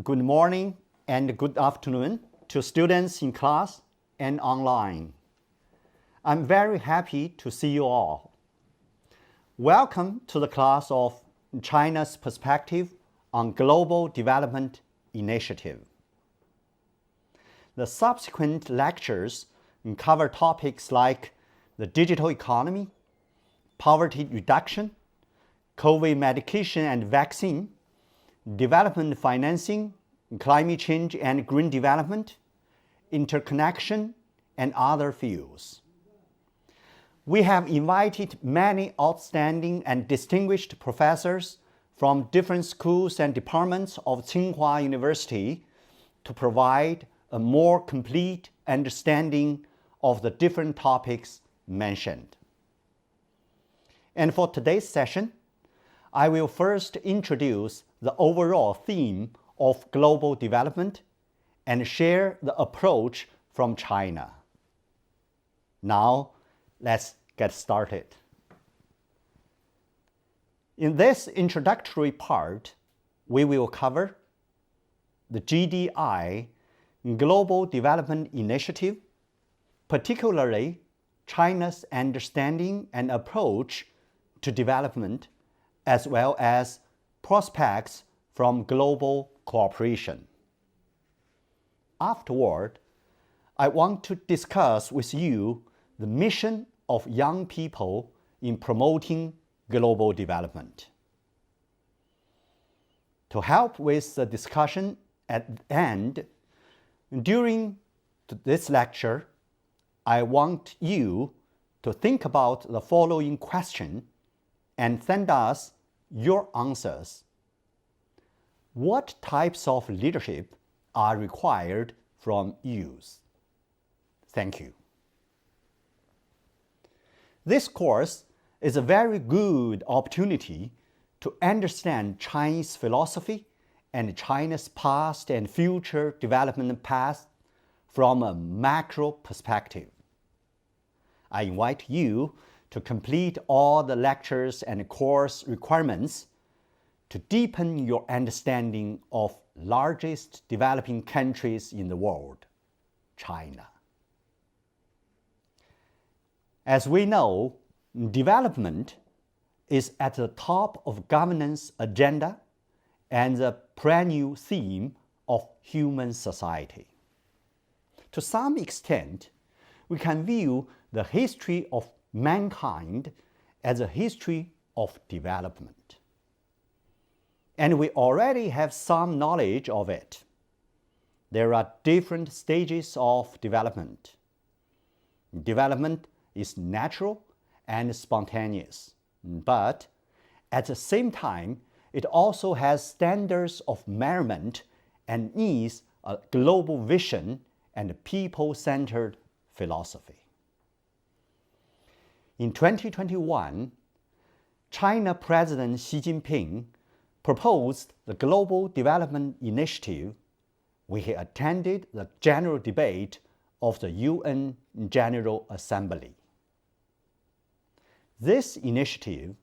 Good morning and good afternoon to students in class and online. I'm very happy to see you all. Welcome to the class of China's Perspective on Global Development Initiative. The subsequent lectures cover topics like the digital economy, poverty reduction, COVID medication and vaccine, development financing, climate change and green development, interconnection, and other fields. We have invited many outstanding and distinguished professors from different schools and departments of Tsinghua University to provide a more complete understanding of the different topics mentioned. And for today's session, I will first introduce the overall theme of global development and share the approach from China. Now, let's get started. In this introductory part, we will cover the GDI, Global Development Initiative, particularly China's understanding and approach to development, as well as prospects from global cooperation. Afterward, I want to discuss with you the mission of young people in promoting global development. To help with the discussion at the end, during this lecture, I want you to think about the following question and send us your answers. What types of leadership are required from youth? Thank you. This course is a very good opportunity to understand Chinese philosophy and China's past and future development paths from a macro perspective. I invite you to complete all the lectures and course requirements to deepen your understanding of largest developing countries in the world, China. As we know, development is at the top of governance agenda and the perennial theme of human society. To some extent, we can view the history of mankind as a history of development. And we already have some knowledge of it. There are different stages of development. Development is natural and spontaneous, but at the same time, it also has standards of measurement and needs a global vision and people-centered philosophy. In 2021, China President Xi Jinping proposed the Global Development Initiative. We attended the general debate of the UN General Assembly. This initiative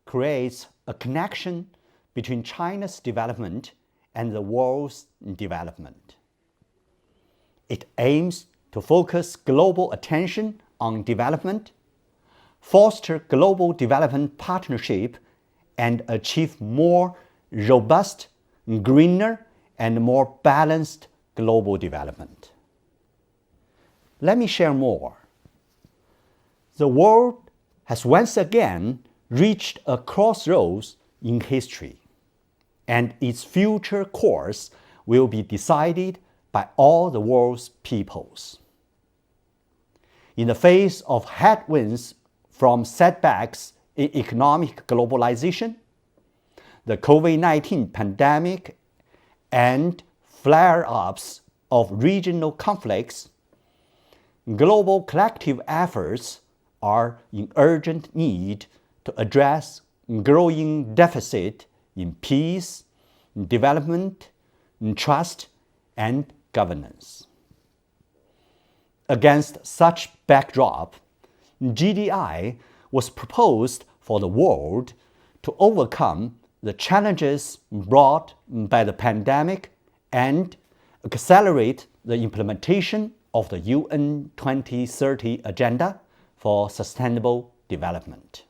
creates a connection between China's development and the world's development. It aims to focus global attention on development, foster global development partnership, and achieve more robust, greener, and more balanced global development. Let me share more. The world has once again reached a crossroads in history, and its future course will be decided by all the world's peoples. In the face of headwinds from setbacks in economic globalization, the COVID-19 pandemic, and flare-ups of regional conflicts, global collective efforts are in urgent need to address growing deficit in peace, development, trust, and governance. Against such backdrop, GDI was proposed for the world to overcome the challenges brought by the pandemic and accelerate the implementation of the UN 2030 Agenda for Sustainable Development,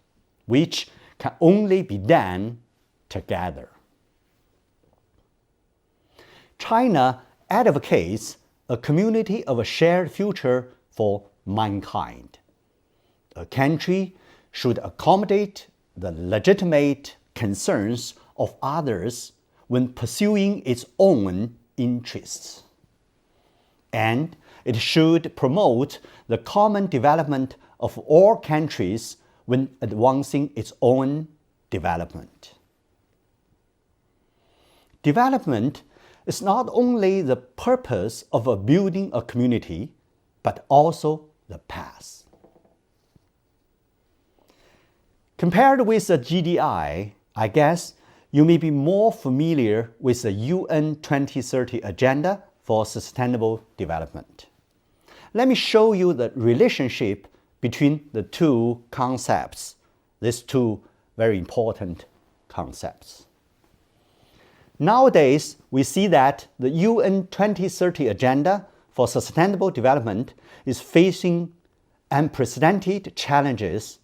which can only be done together. China advocates a community of a shared future for mankind. A country should accommodate the legitimate concerns of others when pursuing its own interests. And it should promote the common development of all countries when advancing its own development. Development is not only the purpose of building a community, but also the path. Compared with the GDI, I guess you may be more familiar with the UN 2030 Agenda for Sustainable Development. Let me show you the relationship between the two concepts, these two very important concepts. Nowadays, we see that the UN 2030 Agenda for Sustainable Development is facing unprecedented challenges.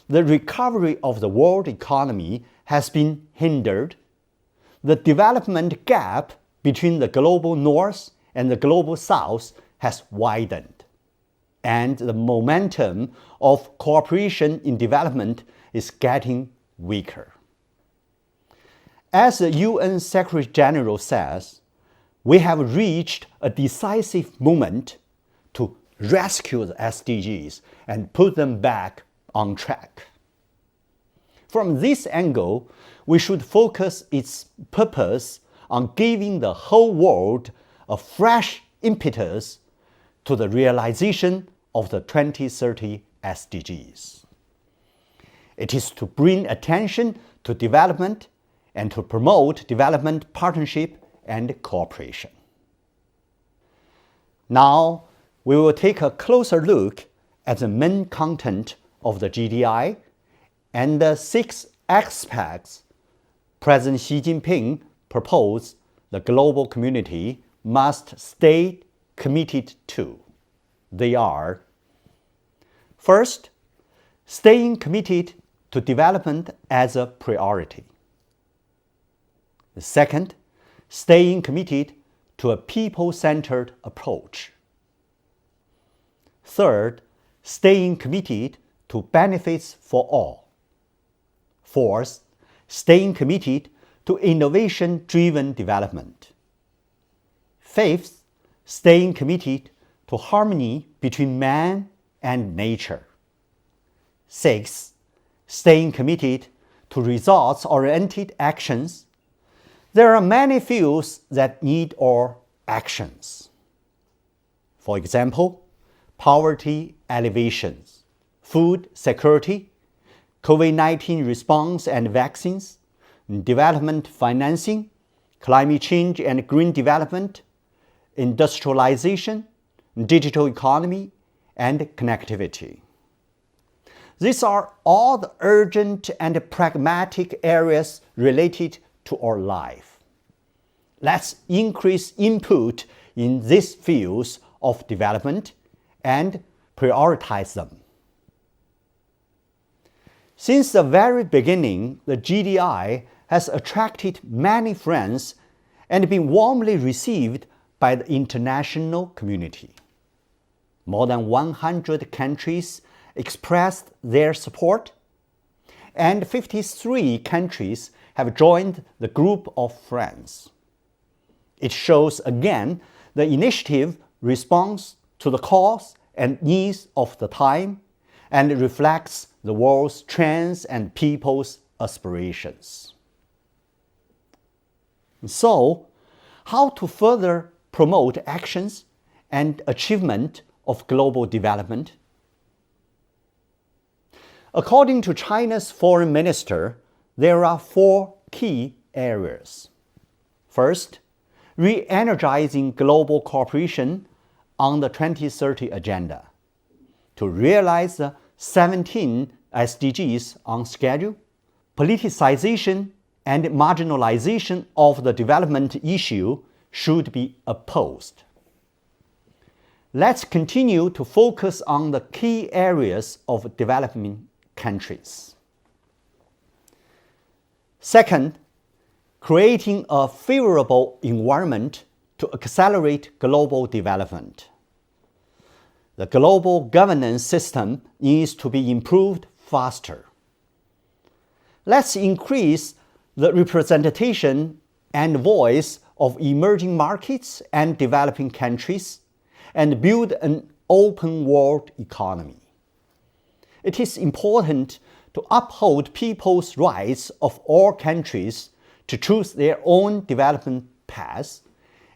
The recovery of the world economy has been hindered. The development gap between the global north and the global south has widened. And the momentum of cooperation in development is getting weaker. As the UN Secretary General says, we have reached a decisive moment to rescue the SDGs and put them back on track. From this angle, we should focus its purpose on giving the whole world a fresh impetus to the realization of the 2030 SDGs. It is to bring attention to development and to promote development partnership and cooperation. Now, we will take a closer look at the main content of the GDI and the 6 aspects President Xi Jinping proposed the global community must stay committed to. They are: first, staying committed to development as a priority. Second, staying committed to a people-centered approach. Third, staying committed to benefits for all. Fourth, staying committed to innovation-driven development. Fifth, staying committed to harmony between man and nature. Sixth, staying committed to results-oriented actions. There are many fields that need our actions. For example, poverty alleviation, food security, COVID-19 response and vaccines, development financing, climate change and green development, industrialization, digital economy, and connectivity. These are all the urgent and pragmatic areas related to our life. Let's increase input in these fields of development and prioritize them. Since the very beginning, the GDI has attracted many friends and been warmly received by the international community. More than 100 countries expressed their support, and 53 countries have joined the group of friends. It shows again the initiative responds to the cause and needs of the time and reflects the world's trends and people's aspirations. So, how to further promote actions and achievement of global development? According to China's foreign minister, there are 4 key areas. First, re-energizing global cooperation on the 2030 Agenda to realize the 17 SDGs on schedule, politicization and marginalization of the development issue should be opposed. Let's continue to focus on the key areas of developing countries. Second, creating a favorable environment to accelerate global development. The global governance system needs to be improved faster. Let's increase the representation and voice of emerging markets and developing countries and build an open world economy. It is important to uphold people's rights of all countries to choose their own development paths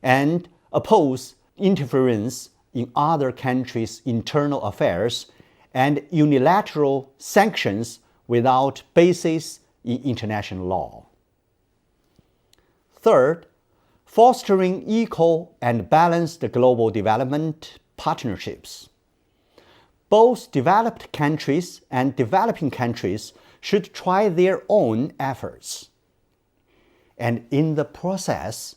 and oppose interference in other countries' internal affairs and unilateral sanctions without basis in international law. Third, fostering equal and balanced global development partnerships. Both developed countries and developing countries should try their own efforts. And in the process,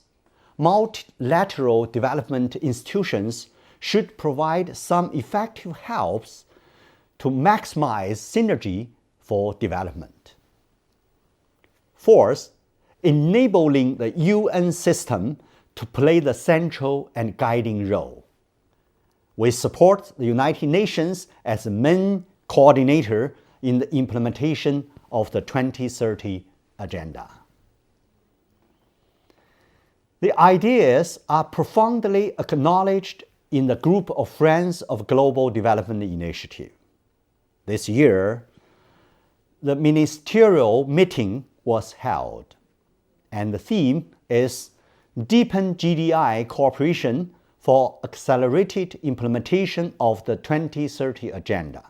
multilateral development institutions should provide some effective helps to maximize synergy for development. Fourth, enabling the UN system to play the central and guiding role. We support the United Nations as the main coordinator in the implementation of the 2030 Agenda. The ideas are profoundly acknowledged in the Group of Friends of Global Development Initiative. This year, the ministerial meeting was held, and the theme is Deepen GDI Cooperation for Accelerated Implementation of the 2030 Agenda.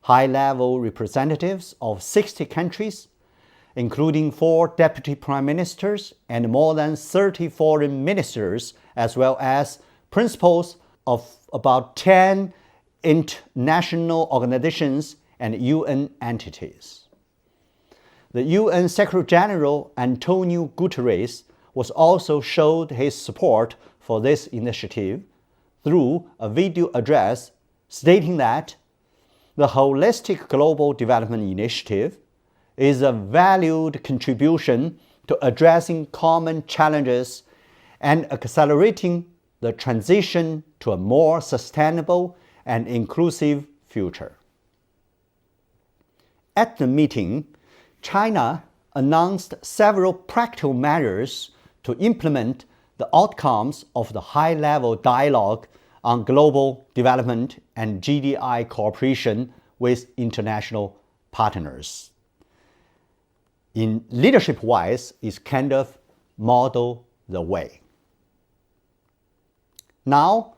High-level representatives of 60 countries, including 4 deputy prime ministers and more than 30 foreign ministers, as well as principals of about 10 international organizations and UN entities. The UN Secretary-General Antonio Guterres was also showed his support for this initiative through a video address stating that the Holistic Global Development Initiative is a valued contribution to addressing common challenges and accelerating the transition to a more sustainable and inclusive future. At the meeting, China announced several practical measures to implement the outcomes of the high-level dialogue on global development and GDI cooperation with international partners. In leadership-wise, is kind of model the way. Now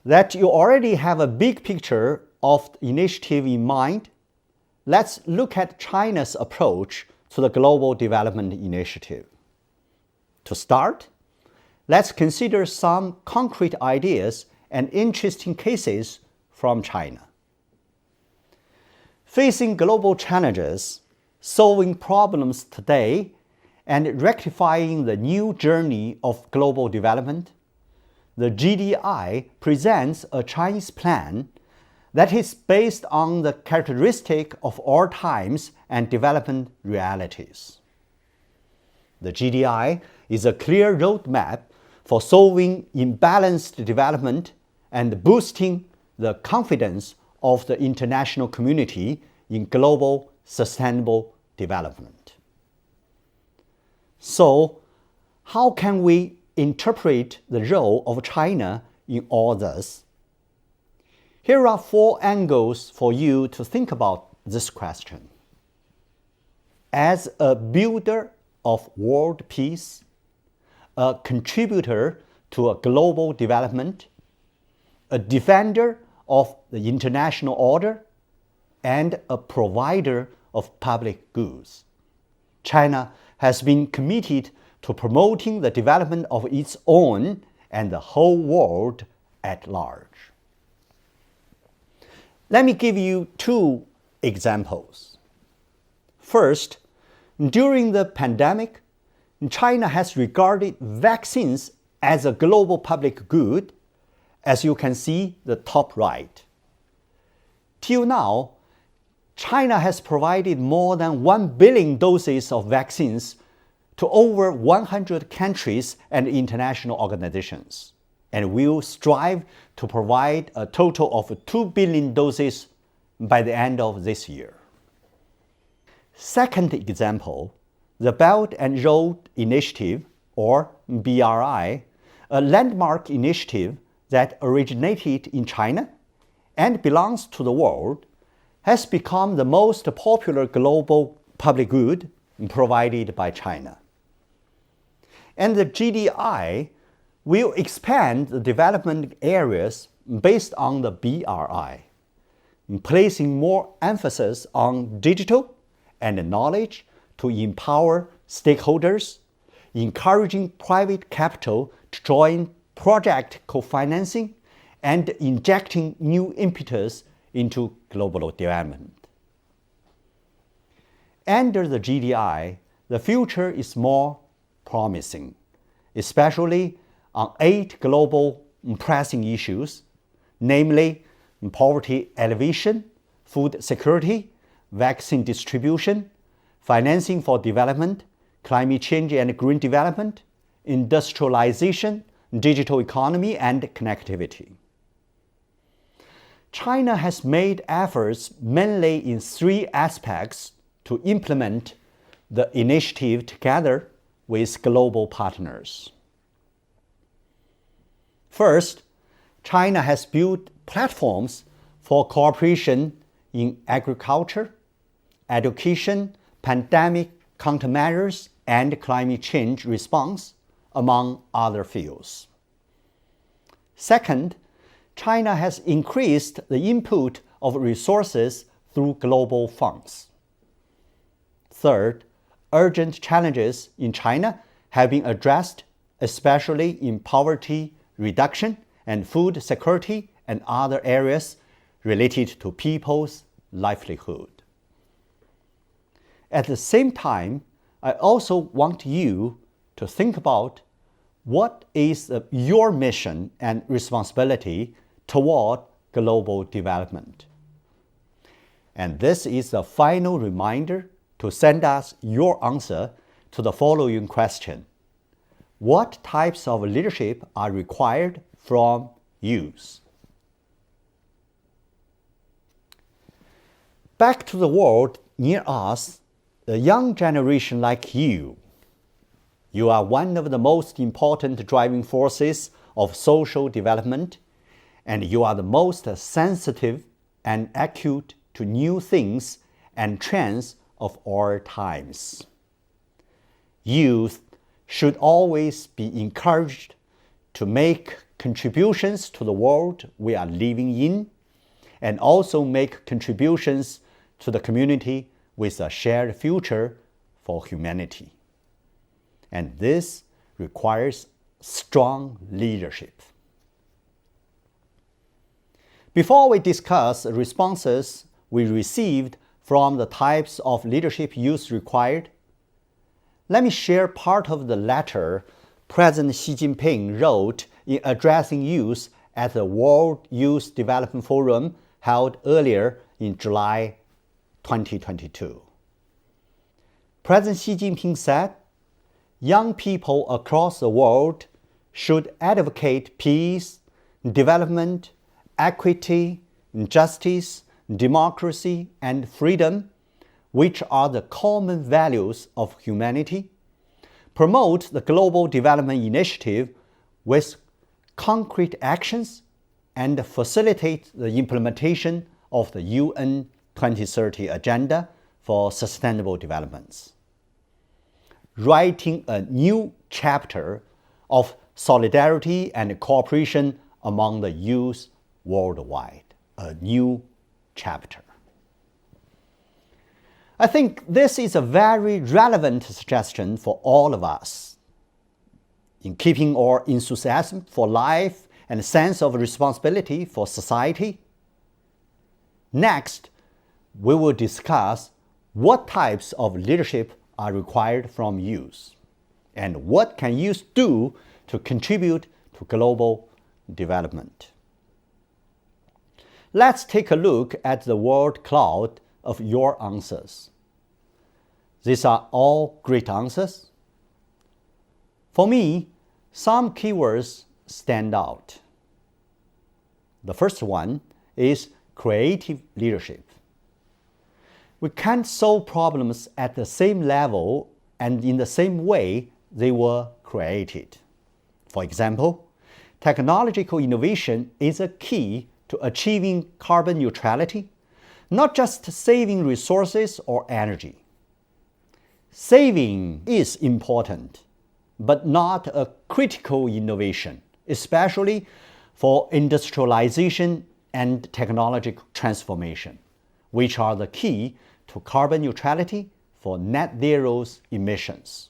that you already have a big picture of the initiative in mind, let's look at China's approach to the Global Development Initiative. To start, let's consider some concrete ideas and interesting cases from China. Facing global challenges, solving problems today, and rectifying the new journey of global development, the GDI presents a Chinese plan that is based on the characteristic of all times and development realities. The GDI is a clear roadmap for solving imbalanced development and boosting the confidence of the international community in global sustainable development. So, how can we interpret the role of China in all this? Here are 4 angles for you to think about this question. As a builder of world peace, a contributor to a global development, a defender of the international order, and a provider of public goods, China has been committed to promoting the development of its own and the whole world at large. Let me give you 2 examples. First, During the pandemic, China has regarded vaccines as a global public good, as you can see the top right. Till now, China has provided more than 1 billion doses of vaccines to over 100 countries and international organizations, and will strive to provide a total of 2 billion doses by the end of this year. Second example, the Belt and Road Initiative, or BRI, a landmark initiative that originated in China and belongs to the world, has become the most popular global public good provided by China. And the GDI will expand the development areas based on the BRI, placing more emphasis on digital and knowledge to empower stakeholders, encouraging private capital to join project co-financing, and injecting new impetus into global development. Under the GDI, the future is more promising, especially on 8 global pressing issues, namely poverty alleviation, food security, vaccine distribution, financing for development, climate change and green development, industrialization, digital economy, and connectivity. China has made efforts mainly in 3 aspects to implement the initiative together with global partners. First, China has built platforms for cooperation in agriculture, education, pandemic countermeasures, and climate change response, among other fields. Second, China has increased the input of resources through global funds. Third, urgent challenges in China have been addressed, especially in poverty reduction and food security and other areas related to people's livelihood. At the same time, I also want you to think about what is your mission and responsibility toward global development. And this is the final reminder to send us your answer to the following question: what types of leadership are required from youth? Back to the world near us, the young generation like you. You are one of the most important driving forces of social development, and you are the most sensitive and acute to new things and trends of all times. Youth should always be encouraged to make contributions to the world we are living in, and also make contributions to the community with a shared future for humanity. And this requires strong leadership. Before we discuss the responses we received from the types of leadership youth required, let me share part of the letter President Xi Jinping wrote in addressing youth at the World Youth Development Forum held earlier in July 2022. President Xi Jinping said, "Young people across the world should advocate peace, development, equity, justice, democracy, and freedom, which are the common values of humanity, promote the Global Development Initiative with concrete actions, and facilitate the implementation of the UN 2030 Agenda for Sustainable Development, writing a new chapter of solidarity and cooperation among the youth worldwide." A new chapter. I think this is a very relevant suggestion for all of us. In keeping our enthusiasm for life and sense of responsibility for society, next, we will discuss what types of leadership are required from youth? And what can youth do to contribute to global development? Let's take a look at the word cloud of your answers. These are all great answers. For me, some keywords stand out. The first one is creative leadership. We can't solve problems at the same level and in the same way they were created. For example, technological innovation is a key to achieving carbon neutrality, not just saving resources or energy. Saving is important, but not a critical innovation, especially for industrialization and technological transformation, which are the key to carbon neutrality for net zero emissions.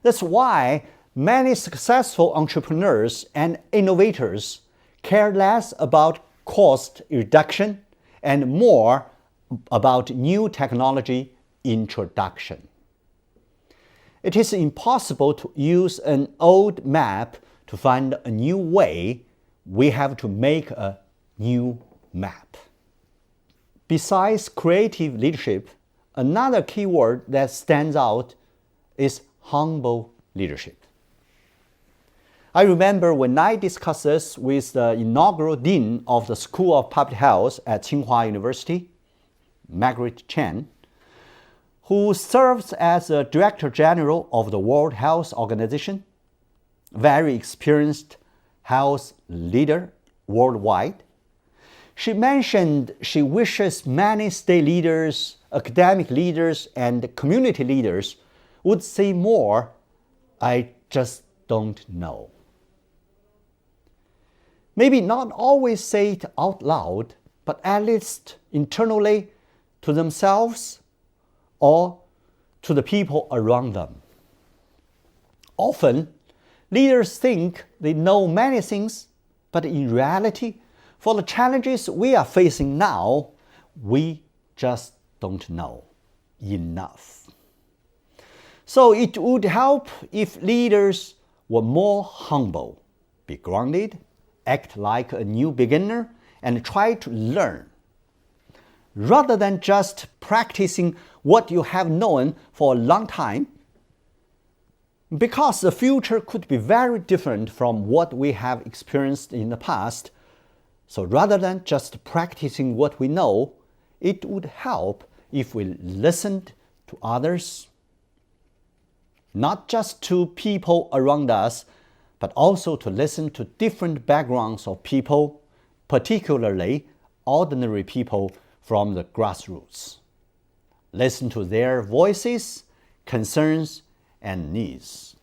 That's why many successful entrepreneurs and innovators care less about cost reduction and more about new technology introduction. It is impossible to use an old map to find a new way. We have to make a new map. Besides creative leadership, another keyword that stands out is humble leadership. I remember when I discussed this with the inaugural dean of the School of Public Health at Tsinghua University, Margaret Chen, who serves as the Director General of the World Health Organization, very experienced health leader worldwide. She mentioned she wishes many state leaders, academic leaders, and community leaders would say more, "I just don't know." Maybe not always say it out loud, but at least internally to themselves or to the people around them. Often, leaders think they know many things, but in reality, for the challenges we are facing now, we just don't know enough. So it would help if leaders were more humble, be grounded, act like a new beginner, and try to learn, rather than just practicing what you have known for a long time, because the future could be very different from what we have experienced in the past. So rather than just practicing what we know, it would help if we listened to others, not just to people around us, but also to listen to different backgrounds of people, particularly ordinary people from the grassroots. Listen to their voices, concerns, and needs.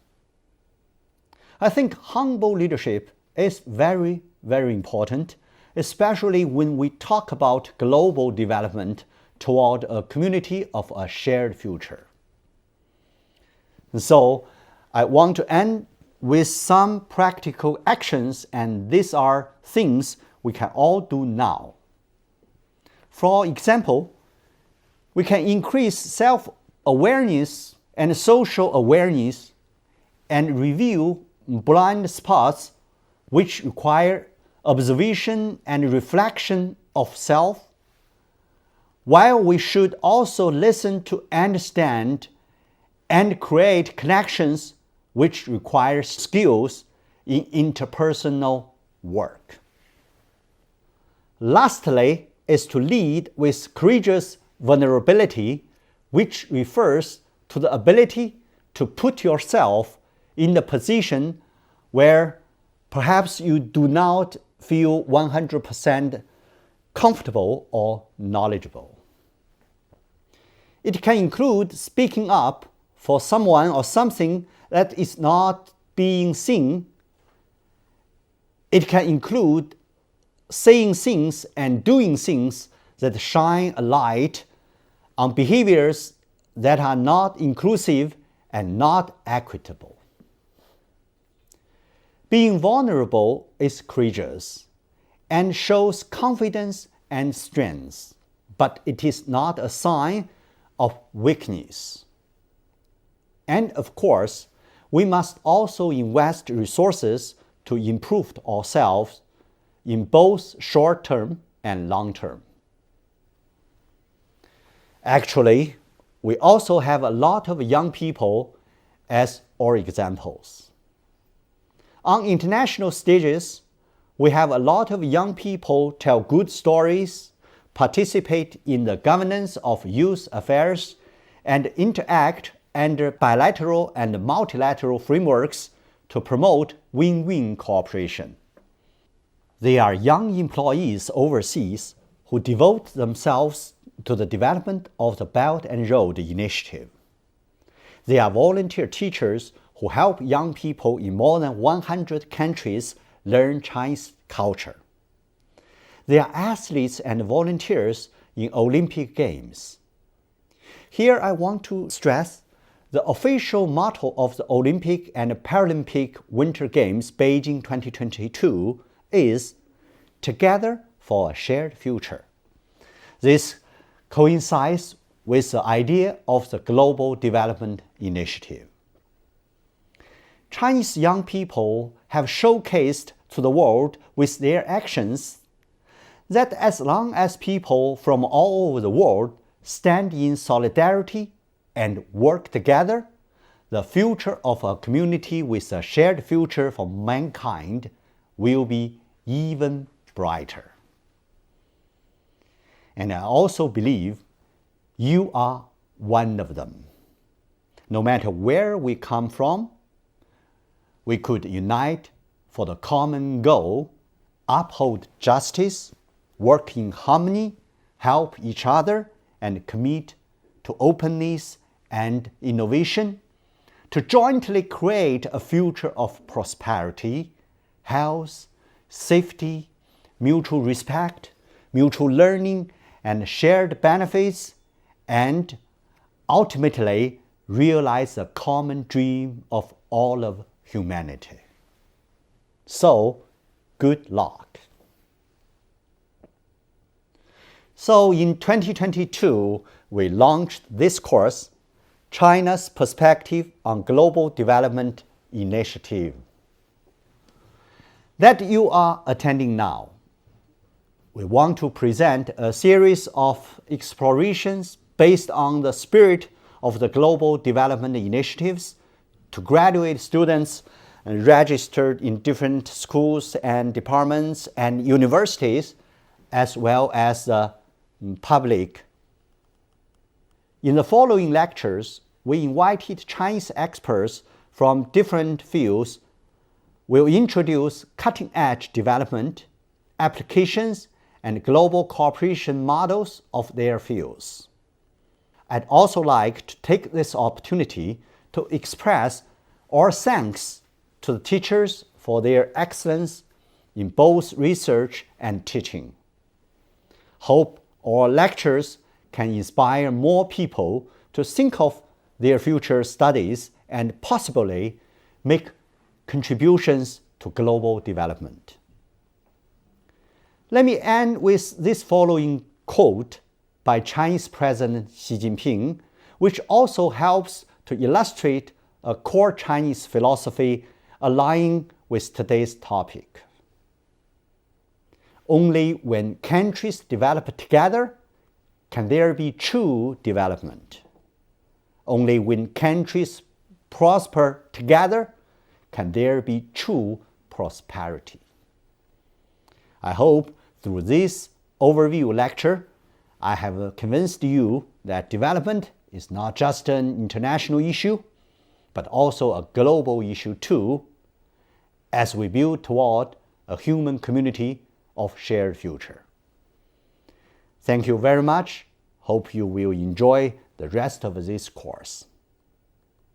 I think humble leadership is very, very important, especially when we talk about global development toward a community of a shared future. So I want to end with some practical actions, and these are things we can all do now. For example, we can increase self-awareness and social awareness and review blind spots which require observation and reflection of self, while we should also listen to understand and create connections which require skills in interpersonal work. Lastly is to lead with courageous vulnerability, which refers to the ability to put yourself in the position where perhaps you do not feel 100% comfortable or knowledgeable. It can include speaking up for someone or something that is not being seen. It can include saying things and doing things that shine a light on behaviors that are not inclusive and not equitable. Being vulnerable is courageous and shows confidence and strength, but it is not a sign of weakness. And of course, we must also invest resources to improve ourselves in both short term and long term. Actually, we also have a lot of young people as our examples. On international stages, we have a lot of young people tell good stories, participate in the governance of youth affairs, and interact under bilateral and multilateral frameworks to promote win-win cooperation. They are young employees overseas who devote themselves to the development of the Belt and Road Initiative. They are volunteer teachers who help young people in more than 100 countries learn Chinese culture. They are athletes and volunteers in Olympic Games. Here I want to stress the official motto of the Olympic and Paralympic Winter Games Beijing 2022 is "Together for a Shared Future." This coincides with the idea of the Global Development Initiative. Chinese young people have showcased to the world with their actions that as long as people from all over the world stand in solidarity and work together, the future of a community with a shared future for mankind will be even brighter. And I also believe you are one of them. No matter where we come from, we could unite for the common goal, uphold justice, work in harmony, help each other, and commit to openness and innovation, to jointly create a future of prosperity, health, safety, mutual respect, mutual learning, and shared benefits, and ultimately realize the common dream of all of humanity. So, good luck. So in 2022, we launched this course, China's Perspective on Global Development Initiative, that you are attending now. We want to present a series of explorations based on the spirit of the Global Development Initiatives to graduate students registered in different schools and departments and universities, as well as the public. In the following lectures, we invited Chinese experts from different fields. We'll introduce cutting-edge development, applications, and global cooperation models of their fields. I'd also like to take this opportunity to express our thanks to the teachers for their excellence in both research and teaching. Hope our lectures can inspire more people to think of their future studies and possibly make contributions to global development. Let me end with this following quote by Chinese President Xi Jinping, which also helps to illustrate a core Chinese philosophy aligning with today's topic. Only when countries develop together can there be true development. Only when countries prosper together can there be true prosperity. I hope through this overview lecture, I have convinced you that development is not just an international issue, but also a global issue too, as we build toward a human community of shared future. Thank you very much. Hope you will enjoy the rest of this course.